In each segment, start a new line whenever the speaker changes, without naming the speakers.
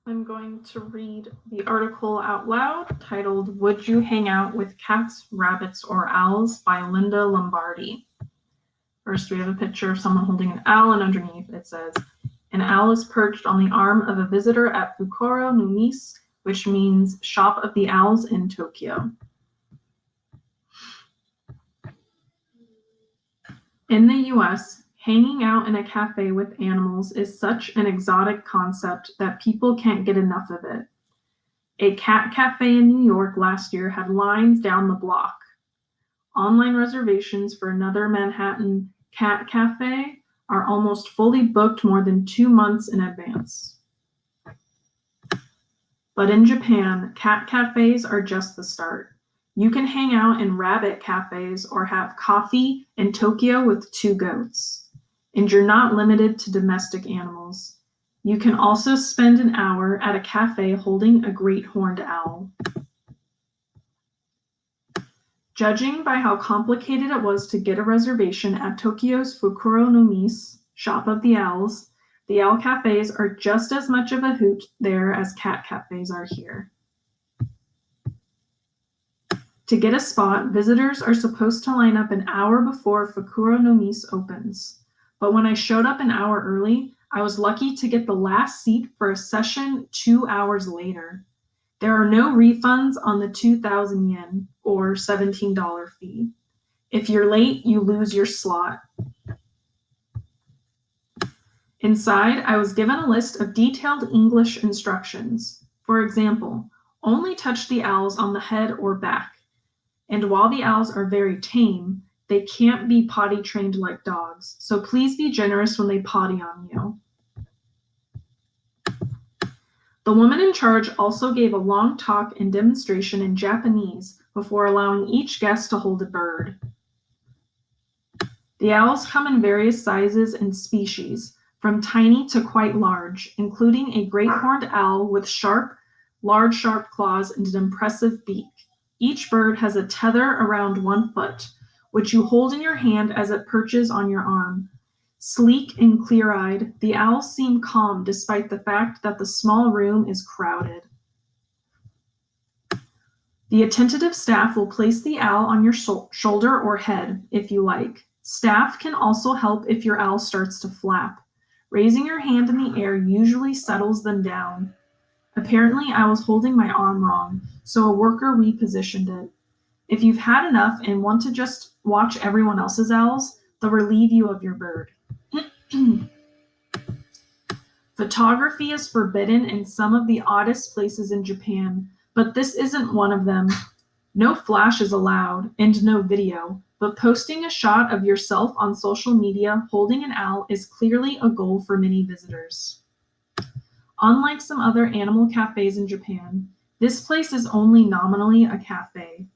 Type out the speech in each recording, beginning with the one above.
I'm going to read the article out loud titled Would You Hang Out with Cats, Rabbits, or Owls by Linda Lombardi. First, we have a picture of someone holding an owl, and underneath it says, an owl is perched on the arm of a visitor at Fukuro no Mise, which means Shop of the Owls in Tokyo. In the US, hanging out in a cafe with animals is such an exotic concept that people can't get enough of it. A cat cafe in New York last year had lines down the block. Online reservations for another Manhattan cat cafe are almost fully booked more than 2 months in advance. But in Japan, cat cafes are just the start. You can hang out in rabbit cafes or have coffee in Tokyo with 2 goats. And you're not limited to domestic animals. You can also spend an hour at a cafe holding a great horned owl. Judging by how complicated it was to get a reservation at Tokyo's Fukuro no Mise, Shop of the Owls, the owl cafes are just as much of a hoot there as cat cafes are here. To get a spot, visitors are supposed to line up an hour before Fukuro no Mise opens. But when I showed up an hour early, I was lucky to get the last seat for a session 2 hours later. There are no refunds on the 2,000 yen, or $17 fee. If you're late, you lose your slot. Inside, I was given a list of detailed English instructions. For example, only touch the owls on the head or back. And while the owls are very tame, they can't be potty trained like dogs, so please be generous when they potty on you. The woman in charge also gave a long talk and demonstration in Japanese before allowing each guest to hold a bird. The owls come in various sizes and species, from tiny to quite large, including a great horned owl with large sharp claws and an impressive beak. Each bird has a tether around 1 foot, which you hold in your hand as it perches on your arm. Sleek and clear-eyed, the owls seem calm despite the fact that the small room is crowded. The attentive staff will place the owl on your shoulder or head if you like. Staff can also help if your owl starts to flap. Raising your hand in the air usually settles them down. Apparently, I was holding my arm wrong, so a worker repositioned it. If you've had enough and want to just watch everyone else's owls, they'll relieve you of your bird. Photography is forbidden in some of the oddest places in Japan, but this isn't one of them. No flash is allowed, and no video, but posting a shot of yourself on social media holding an owl is clearly a goal for many visitors. Unlike some other animal cafes in Japan, this place is only nominally a cafe.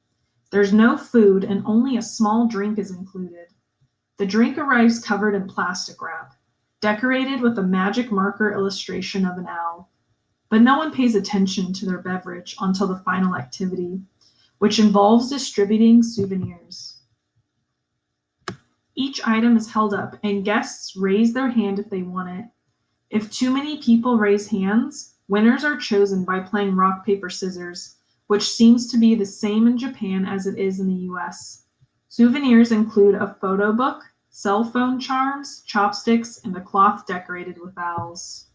There's no food and only a small drink is included. The drink arrives covered in plastic wrap, decorated with a magic marker illustration of an owl. But no one pays attention to their beverage until the final activity, which involves distributing souvenirs. Each item is held up and guests raise their hand if they want it. If too many people raise hands, winners are chosen by playing rock, paper, scissors, which seems to be the same in Japan as it is in the US. Souvenirs include a photo book, cell phone charms, chopsticks, and a cloth decorated with owls.